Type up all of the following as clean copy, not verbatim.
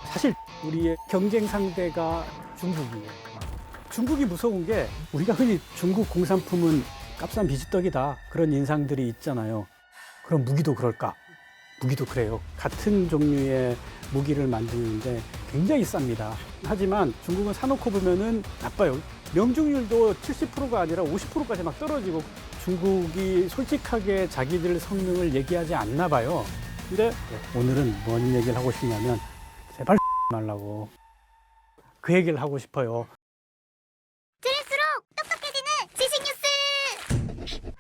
사실 우리의 경쟁 상대가 중국이에요. 중국이 무서운 게 우리가 흔히 중국 공산품은 값싼 비지떡이다 그런 인상들이 있잖아요. 그럼 무기도 그럴까? 무기도 그래요. 같은 종류의 무기를 만드는데 굉장히 쌉니다. 하지만 중국은 사놓고 보면은 나빠요. 명중률도 70%가 아니라 50%까지 막 떨어지고 중국이 솔직하게 자기들 성능을 얘기하지 않나 봐요. 근데 오늘은 뭔 얘기를 하고 싶냐면 제발 말라고 그 얘기를 하고 싶어요. 들을수록 똑똑해지는 지식 뉴스.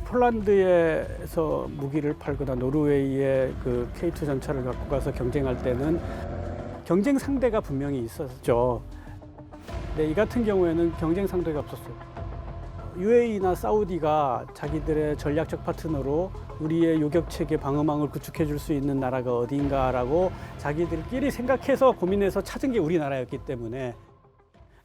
폴란드에서 무기를 팔거나 노르웨이의 그 K2 전차를 갖고 가서 경쟁할 때는 경쟁 상대가 분명히 있었죠. 근데 이 같은 경우에는 경쟁 상대가 없었어요. UAE나 사우디가 자기들의 전략적 파트너로 우리의 요격체계 방어망을 구축해 줄 수 있는 나라가 어딘가라고 자기들끼리 생각해서 고민해서 찾은 게 우리나라였기 때문에,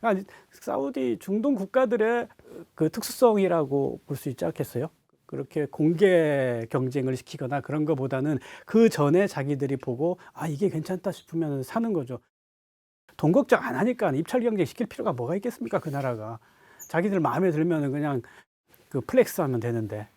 그러니까 사우디 중동 국가들의 그 특수성이라고 볼 수 있지 않겠어요? 그렇게 공개 경쟁을 시키거나 그런 것보다는 그 전에 자기들이 보고 아 이게 괜찮다 싶으면 사는 거죠. 돈 걱정 안 하니까 입찰 경쟁 시킬 필요가 뭐가 있겠습니까? 그 나라가 자기들 마음에 들면 그냥 그 플렉스 하면 되는데.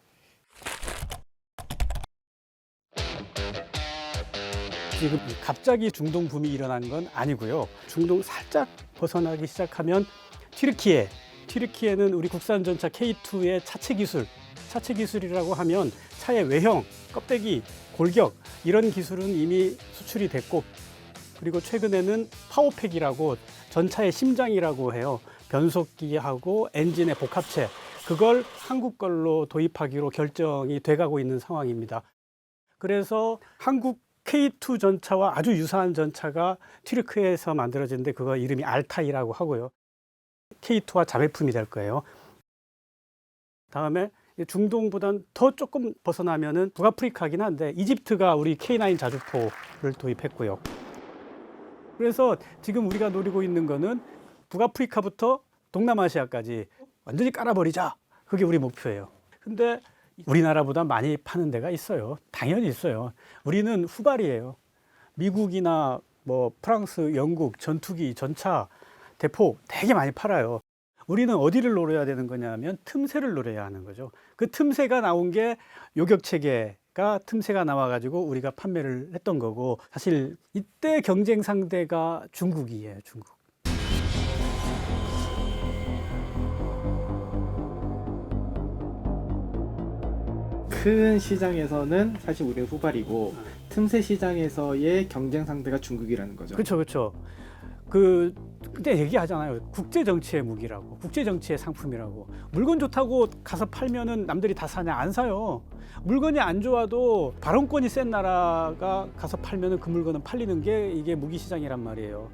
지금 갑자기 중동 붐이 일어난 건 아니고요. 중동 살짝 벗어나기 시작하면 튀르키예는 우리 국산 전차 K2의 차체 기술이라고 하면 차의 외형, 껍데기, 골격 이런 기술은 이미 수출이 됐고, 그리고 최근에는 파워팩이라고 전차의 심장이라고 해요. 변속기하고 엔진의 복합체, 그걸 한국 걸로 도입하기로 결정이 돼가고 있는 상황입니다. 그래서 한국 K2 전차와 아주 유사한 전차가 튀르키예에서 만들어지는데 그거 이름이 알타이라고 하고요. K2와 자매품이 될 거예요. 다음에 중동보단 더 조금 벗어나면은 북아프리카긴 한데 이집트가 우리 K9 자주포를 도입했고요. 그래서 지금 우리가 노리고 있는 거는 북아프리카부터 동남아시아까지 완전히 깔아버리자. 그게 우리 목표예요. 근데 우리나라보다 많이 파는 데가 있어요. 당연히 있어요. 우리는 후발이에요. 미국이나 뭐 프랑스, 영국 전투기, 전차, 대포 되게 많이 팔아요. 우리는 어디를 노려야 되는 거냐면 틈새를 노려야 하는 거죠. 그 틈새가 나온 게 요격체계가 틈새가 나와가지고 우리가 판매를 했던 거고, 사실 이때 경쟁 상대가 중국이에요. 중국. 큰 시장에서는 사실 우리는 후발이고 틈새 시장에서의 경쟁 상대가 중국이라는 거죠. 그렇죠. 그때 얘기하잖아요. 국제 정치의 무기라고, 국제 정치의 상품이라고. 물건 좋다고 가서 팔면은 남들이 다 사냐? 안 사요. 물건이 안 좋아도 발언권이 센 나라가 가서 팔면은 그 물건은 팔리는 게 이게 무기 시장이란 말이에요.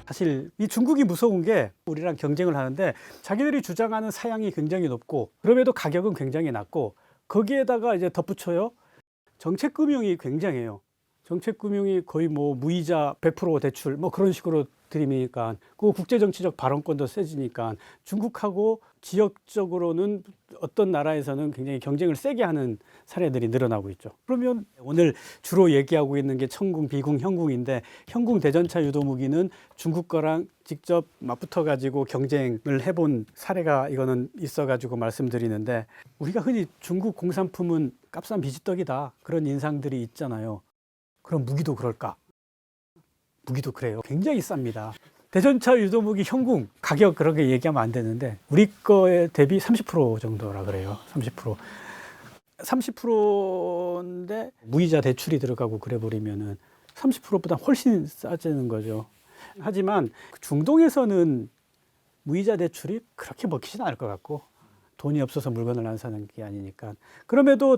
사실 이 중국이 무서운 게 우리랑 경쟁을 하는데 자기들이 주장하는 사양이 굉장히 높고 그럼에도 가격은 굉장히 낮고, 거기에다가 이제 덧붙여요. 정책금융이 굉장해요. 정책금융이 거의 뭐 무이자 100% 대출 뭐 그런 식으로 들이미니까, 그 국제정치적 발언권도 세지니까 중국하고 지역적으로는 어떤 나라에서는 굉장히 경쟁을 세게 하는 사례들이 늘어나고 있죠. 그러면 오늘 주로 얘기하고 있는 게 천궁, 비궁, 형궁인데, 형궁 대전차 유도무기는 중국 거랑 직접 맞붙어 가지고 경쟁을 해본 사례가 이거는 있어 가지고 말씀드리는데, 우리가 흔히 중국 공산품은 값싼 비지떡이다 그런 인상들이 있잖아요. 그럼 무기도 그럴까? 무기도 그래요. 굉장히 쌉니다. 대전차 유도무기 형궁 가격 그렇게 얘기하면 안 되는데 우리 거에 대비 30% 정도라 그래요. 30%인데 무이자 대출이 들어가고 그래 버리면은 30%보다 훨씬 싸지는 거죠. 하지만 중동에서는 무이자 대출이 그렇게 먹히진 않을 것 같고, 돈이 없어서 물건을 안 사는 게 아니니까. 그럼에도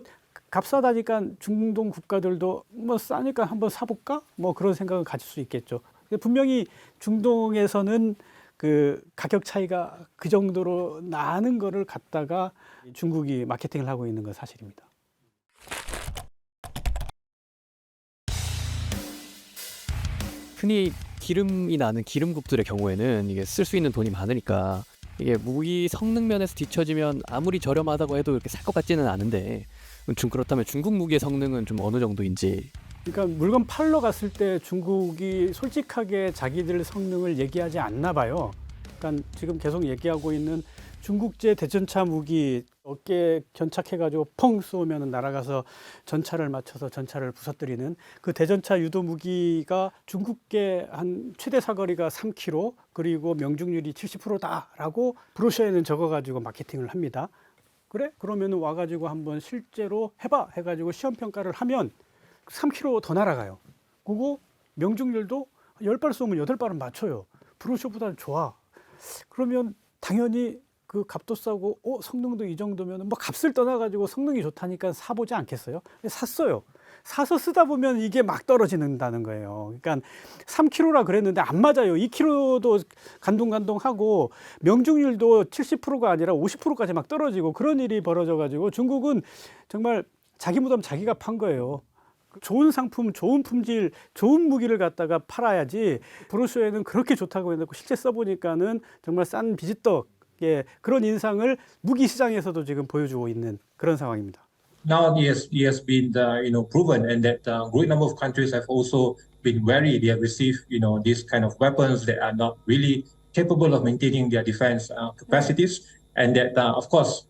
값싸다니까 중동 국가들도 뭐 싸니까 한번 사볼까? 뭐 그런 생각을 가질 수 있겠죠. 분명히 중동에서는 그 가격 차이가 그 정도로 나는 거를 갖다가 중국이 마케팅을 하고 있는 건 사실입니다. 흔히 기름이 나는 기름국들의 경우에는 이게 쓸 수 있는 돈이 많으니까 이게 무기 성능 면에서 뒤처지면 아무리 저렴하다고 해도 이렇게 살 것 같지는 않은데, 그렇다면 중국 무기의 성능은 좀 어느 정도인지 그러니까 물건 팔러 갔을 때 중국이 솔직하게 자기들 성능을 얘기하지 않나 봐요. 그러니까 지금 계속 얘기하고 있는 중국제 대전차 무기 어깨에 견착해가지고 펑 쏘면 날아가서 전차를 맞춰서 전차를 부서뜨리는 그 대전차 유도 무기가 중국계 한 최대 사거리가 3km 그리고 명중률이 70%다라고 브로셔에는 적어가지고 마케팅을 합니다. 그래? 그러면 와가지고 한번 실제로 해봐 해가지고 시험 평가를 하면 3km 더 날아가요. 그리고 명중률도 10발 쏘면 8발은 맞춰요. 브로셔보다는 좋아. 그러면 당연히 그 값도 싸고 성능도 이 정도면 뭐 값을 떠나가지고 성능이 좋다니까 사보지 않겠어요? 샀어요. 사서 쓰다 보면 이게 막 떨어지는다는 거예요. 그러니까 3kg라 그랬는데 안 맞아요. 2kg도 간동간동하고 명중률도 70%가 아니라 50%까지 막 떨어지고 그런 일이 벌어져가지고 중국은 정말 자기 무덤 자기가 판 거예요. 좋은 상품, 좋은 품질, 좋은 무기를 갖다가 팔아야지. 브로셔에는 그렇게 좋다고 했는데 실제 써보니까는 정말 싼 비지떡 그런 인상을 무기 시장에서도 지금 보여주고 있는 그런 상황입니다. Now it has been proven, and that great number of countries have also been wary. They have received these kind of weapons that are not really capable of maintaining their defense capacities, and that of course.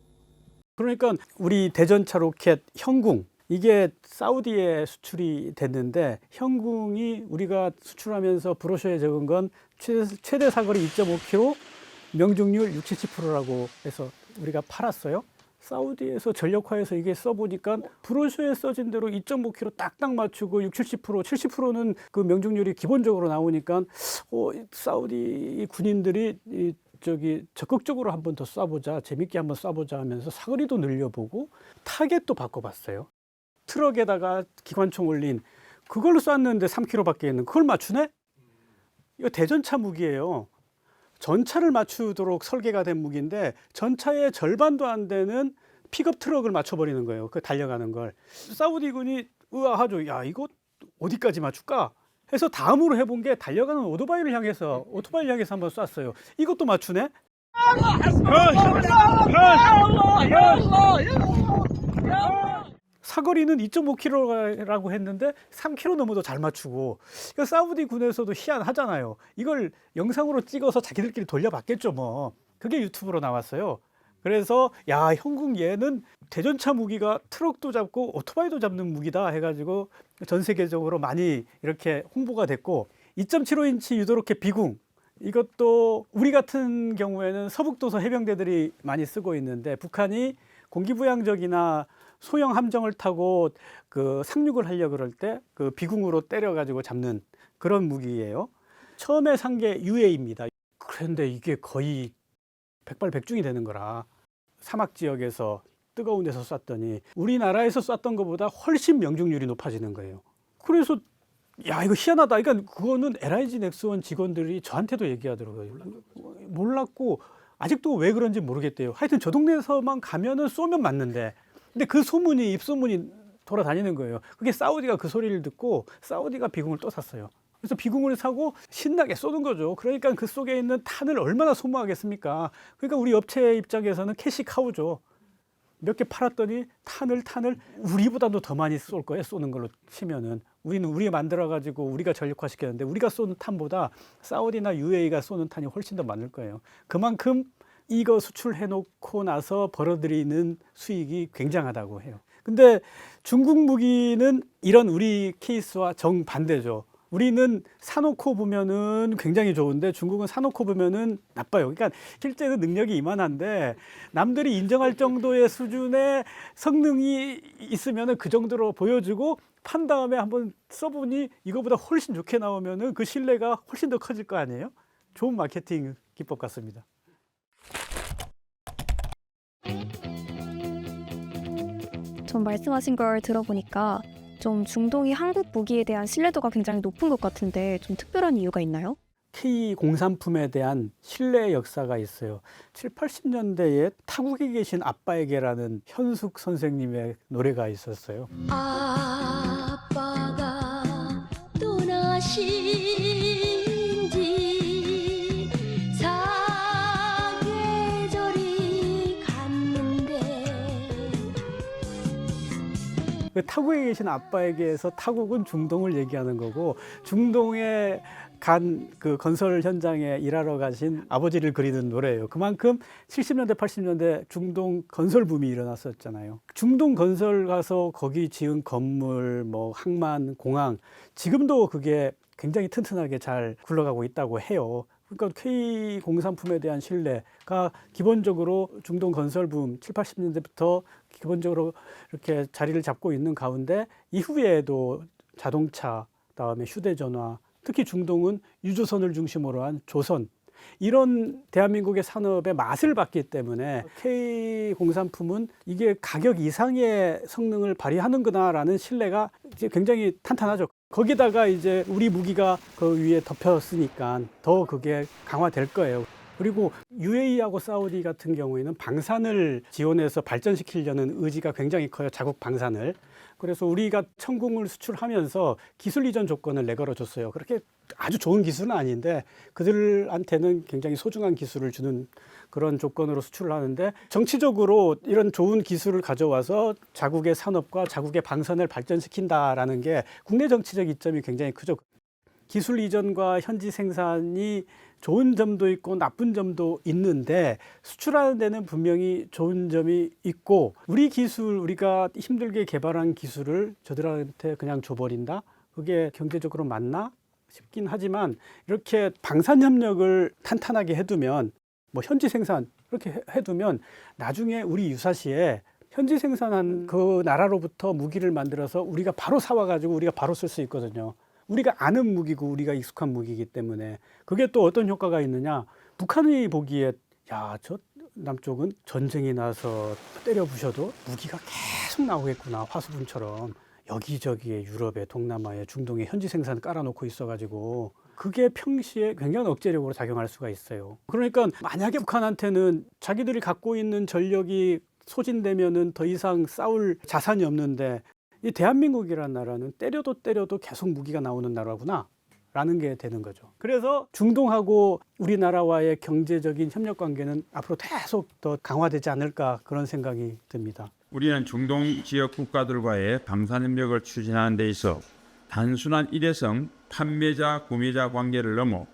그러니까 우리 대전차 로켓 형궁 이게 사우디에 수출이 됐는데 형궁이 우리가 수출하면서 브로셔에 적은 건 최대 사거리 2.5km, 명중률 60~70%라고 해서 우리가 팔았어요. 사우디에서 전력화해서 이게 써보니까 브로셔에 써진 대로 2.5km 딱딱 맞추고 60~70%, 70%는 그 명중률이 기본적으로 나오니까 사우디 군인들이 적극적으로 한 번 더 쏴보자, 재밌게 한번 쏴보자 하면서 사거리도 늘려보고 타겟도 바꿔봤어요. 트럭에다가 기관총 올린 그걸로 쐈는데 3km밖에 있는 그걸 맞추네? 이거 대전차 무기예요. 전차를 맞추도록 설계가 된 무기인데 전차의 절반도 안 되는 픽업 트럭을 맞춰버리는 거예요. 그 달려가는 걸. 사우디군이 의아하죠. 야, 이거 어디까지 맞출까? 해서 다음으로 해본 게 달려가는 오토바이를 향해서 한번 쐈어요. 이것도 맞추네? 사거리는 2.5km라고 했는데 3km 넘어도 잘 맞추고. 그러니까 사우디 군에서도 희한하잖아요. 이걸 영상으로 찍어서 자기들끼리 돌려봤겠죠 뭐. 그게 유튜브로 나왔어요. 그래서 야, 형궁 얘는 대전차 무기가 트럭도 잡고 오토바이도 잡는 무기다 해가지고 전 세계적으로 많이 이렇게 홍보가 됐고 2.75인치 유도로켓 비궁 이것도 우리 같은 경우에는 서북도서 해병대들이 많이 쓰고 있는데 북한이 공기부양적이나 소형 함정을 타고 그 상륙을 하려고 그럴 때 그 비궁으로 때려가지고 잡는 그런 무기예요. 처음에 산 게 UA입니다. 그런데 이게 거의 백발백중이 되는 거라 사막 지역에서 뜨거운 데서 쐈더니 우리나라에서 쐈던 것보다 훨씬 명중률이 높아지는 거예요. 그래서 야, 이거 희한하다. 그러니까 그거는 LIG 넥스원 직원들이 저한테도 얘기하더라고요. 몰랐고 아직도 왜 그런지 모르겠대요. 하여튼 저 동네에서만 가면은 쏘면 맞는데 근데 그 소문이 입소문이 돌아다니는 거예요. 그게 사우디가 그 소리를 듣고 사우디가 비궁을 또 샀어요. 그래서 비궁을 사고 신나게 쏘는 거죠. 그러니까 그 속에 있는 탄을 얼마나 소모하겠습니까? 그러니까 우리 업체 입장에서는 캐시 카우죠. 몇 개 팔았더니 탄을 우리보다도 더 많이 쏠 거예요. 쏘는 걸로 치면은. 우리는 우리가 만들어가지고 우리가 전력화시켰는데 우리가 쏘는 탄보다 사우디나 UAE가 쏘는 탄이 훨씬 더 많을 거예요. 그만큼 이거 수출해놓고 나서 벌어들이는 수익이 굉장하다고 해요. 근데 중국 무기는 이런 우리 케이스와 정반대죠. 우리는 사놓고 보면은 굉장히 좋은데 중국은 사놓고 보면은 나빠요. 그러니까 실제는 능력이 이만한데 남들이 인정할 정도의 수준의 성능이 있으면은 그 정도로 보여주고 판 다음에 한번 써보니 이거보다 훨씬 좋게 나오면은 그 신뢰가 훨씬 더 커질 거 아니에요? 좋은 마케팅 기법 같습니다. 전 말씀하신 걸 들어보니까 좀 중동이 한국 무기에 대한 신뢰도가 굉장히 높은 것 같은데 좀 특별한 이유가 있나요? K 공산품에 대한 신뢰의 역사가 있어요. 7, 80년대에 타국에 계신 아빠에게라는 현숙 선생님의 노래가 있었어요. 아빠가 떠나신 지 사계절이 갔는데 그 타국에 계신 아빠에게서 타국은 중동을 얘기하는 거고 중동에 간 그 건설 현장에 일하러 가신 아버지를 그리는 노래예요. 그만큼 70년대, 80년대 중동 건설 붐이 일어났었잖아요. 중동 건설 가서 거기 지은 건물, 뭐 항만, 공항 지금도 그게 굉장히 튼튼하게 잘 굴러가고 있다고 해요. 그러니까 K 공산품에 대한 신뢰가 기본적으로 중동 건설 붐 7, 80년대부터 기본적으로 이렇게 자리를 잡고 있는 가운데 이후에도 자동차, 그다음에 휴대전화, 특히 중동은 유조선을 중심으로 한 조선 이런 대한민국의 산업의 맛을 봤기 때문에 K 공산품은 이게 가격 이상의 성능을 발휘하는구나라는 신뢰가 이제 굉장히 탄탄하죠. 거기다가 이제 우리 무기가 그 위에 덮였으니까 더 그게 강화될 거예요. 그리고 UAE하고 사우디 같은 경우에는 방산을 지원해서 발전시키려는 의지가 굉장히 커요. 자국 방산을. 그래서 우리가 천궁을 수출하면서 기술 이전 조건을 내걸어줬어요. 그렇게 아주 좋은 기술은 아닌데 그들한테는 굉장히 소중한 기술을 주는 그런 조건으로 수출을 하는데 정치적으로 이런 좋은 기술을 가져와서 자국의 산업과 자국의 방산을 발전시킨다라는 게 국내 정치적 이점이 굉장히 크죠. 기술 이전과 현지 생산이 좋은 점도 있고 나쁜 점도 있는데 수출하는 데는 분명히 좋은 점이 있고 우리 기술, 우리가 힘들게 개발한 기술을 저들한테 그냥 줘버린다? 그게 경제적으로 맞나 싶긴 하지만 이렇게 방산 협력을 탄탄하게 해두면 뭐 현지 생산 이렇게 해두면 나중에 우리 유사시에 현지 생산한 그 나라로부터 무기를 만들어서 우리가 바로 사와가지고 우리가 바로 쓸 수 있거든요. 우리가 아는 무기고 우리가 익숙한 무기이기 때문에 그게 또 어떤 효과가 있느냐. 북한이 보기에 야, 저 남쪽은 전쟁이 나서 때려 부셔도 무기가 계속 나오겠구나. 화수분처럼 여기저기에 유럽에 동남아에 중동에 현지 생산 깔아놓고 있어가지고 그게 평시에 굉장한 억제력으로 작용할 수가 있어요. 그러니까 만약에 북한한테는 자기들이 갖고 있는 전력이 소진되면은 더 이상 싸울 자산이 없는데 이 대한민국이라는 나라는 때려도 계속 무기가 나오는 나라구나 라는 게 되는 거죠. 그래서 중동하고 우리나라와의 경제적인 협력 관계는 앞으로 계속 더 강화되지 않을까 그런 생각이 듭니다. 우리는 중동 지역 국가들과의 방산협력을 추진하는 데 있어 단순한 일회성 판매자 구매자 관계를 넘어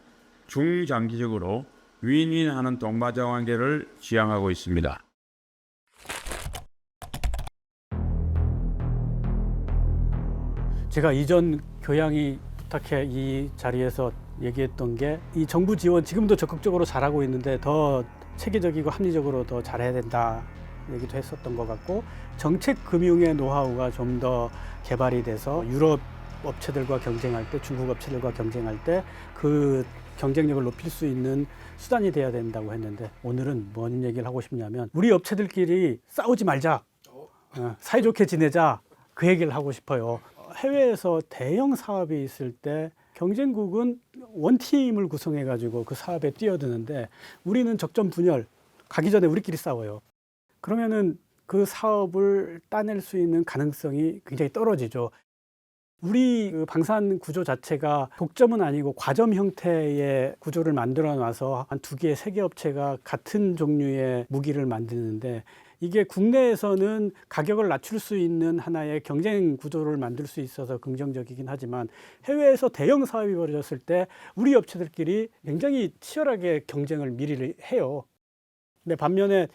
중장기적으로 윈윈하는 동반자 관계를 지향하고 있습니다. 제가 이전 교양이 부탁해 이 자리에서 얘기했던 게 이 정부 지원 지금도 적극적으로 잘하고 있는데 더 체계적이고 합리적으로 더 잘해야 된다 얘기도 했었던 것 같고 정책 금융의 노하우가 좀 더 개발이 돼서 유럽 업체들과 경쟁할 때 중국 업체들과 경쟁할 때 그 경쟁력을 높일 수 있는 수단이 돼야 된다고 했는데 오늘은 뭔 얘기를 하고 싶냐면 우리 업체들끼리 싸우지 말자 사이좋게 지내자 그 얘기를 하고 싶어요. 해외에서 대형 사업이 있을 때 경쟁국은 원팀을 구성해 가지고 그 사업에 뛰어드는데 우리는 적전 분열 가기 전에 우리끼리 싸워요. 그러면은 그 사업을 따낼 수 있는 가능성이 굉장히 떨어지죠. 우리 그 방산 구조 자체가 독점은 아니고 과점 형태의 구조를 만들어 놔서 한 2개, 3개 업체가 같은 종류의 무기를 만드는데 이게 국내에서는 가격을 낮출 수 있는 하나의 경쟁 구조를 만들 수 있어서 긍정적이긴 하지만 해외에서 대형 사업이 벌어졌을 때 우리 업체들끼리 굉장히 치열하게 경쟁을 미리 해요. 근데 반면에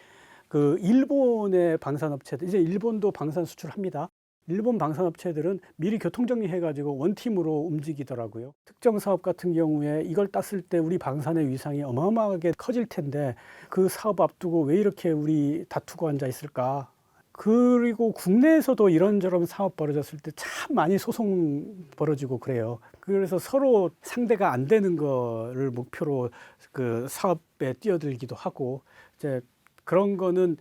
그 일본의 방산업체들, 이제 일본도 방산 수출합니다. 일본 방산업체들은 미리 교통정리해가지고 원팀으로 움직이더라고요. 특정 사업 같은 경우에 이걸 땄을 때 우리 방산의 위상이 어마어마하게 커질 텐데 그 사업 앞두고 왜 이렇게 우리 다투고 앉아 있을까? 그리고 국내에서도 이런저런 사업 벌어졌을 때 참 많이 소송 벌어지고 그래요. 그래서 서로 상대가 안 되는 거를 목표로 그 사업에 뛰어들기도 하고 이제 그런 거는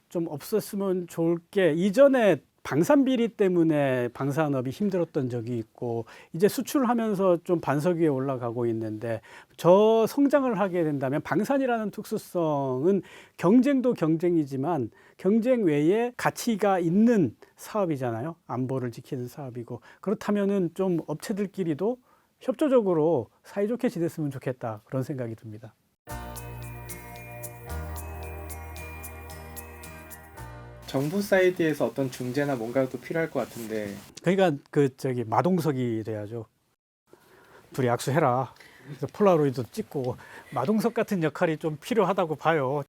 좀 없었으면 좋을 게 이전에 방산 비리 때문에 방산업이 힘들었던 적이 있고 이제 수출하면서 좀 반석 위에 올라가고 있는데 저 성장을 하게 된다면 방산이라는 특수성은 경쟁도 경쟁이지만 경쟁 외에 가치가 있는 사업이잖아요. 안보를 지키는 사업이고 그렇다면은 좀 업체들끼리도 협조적으로 사이좋게 지냈으면 좋겠다 그런 생각이 듭니다. 정부 사이드에서 어떤 중재나 뭔가가 또 필요할 것 같은데 그러니까 마동석이 돼야죠. 둘이 악수해라. 그래서 폴라로이드 찍고 마동석 같은 역할이 좀 필요하다고 봐요.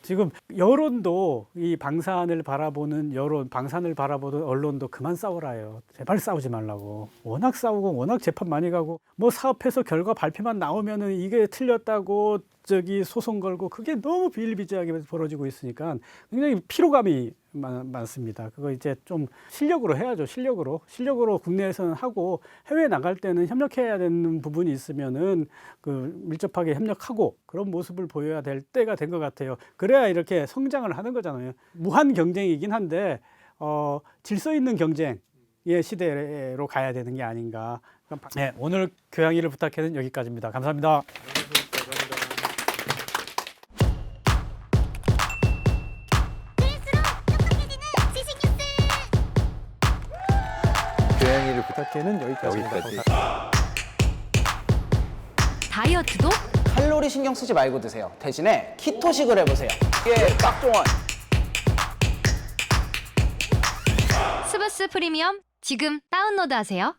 지금 여론도 이 방산을 바라보는 언론도 그만 싸우라요. 제발 싸우지 말라고. 워낙 싸우고 워낙 재판 많이 가고 뭐 사업해서 결과 발표만 나오면은 이게 틀렸다고 소송 걸고 그게 너무 비일비재하게 벌어지고 있으니까 굉장히 피로감이 많습니다. 그거 이제 좀 실력으로 해야죠. 실력으로 국내에서는 하고 해외 나갈 때는 협력해야 되는 부분이 있으면은 그 밀접하게 협력하고 그런 모습을 보여야 될 때가 된 것 같아요. 그래야 이렇게 성장을 하는 거잖아요. 무한 경쟁이긴 한데 질서 있는 경쟁의 시대로 가야 되는 게 아닌가. 네, 오늘 교양이를 부탁해는 여기까지입니다. 감사합니다. 교양이를 부탁해는 여기까지입니다. 다이어트도 칼로리 신경 쓰지 말고 드세요. 대신에 키토식을 해보세요. 이게 깍종원. 스브스 프리미엄 지금 다운로드하세요.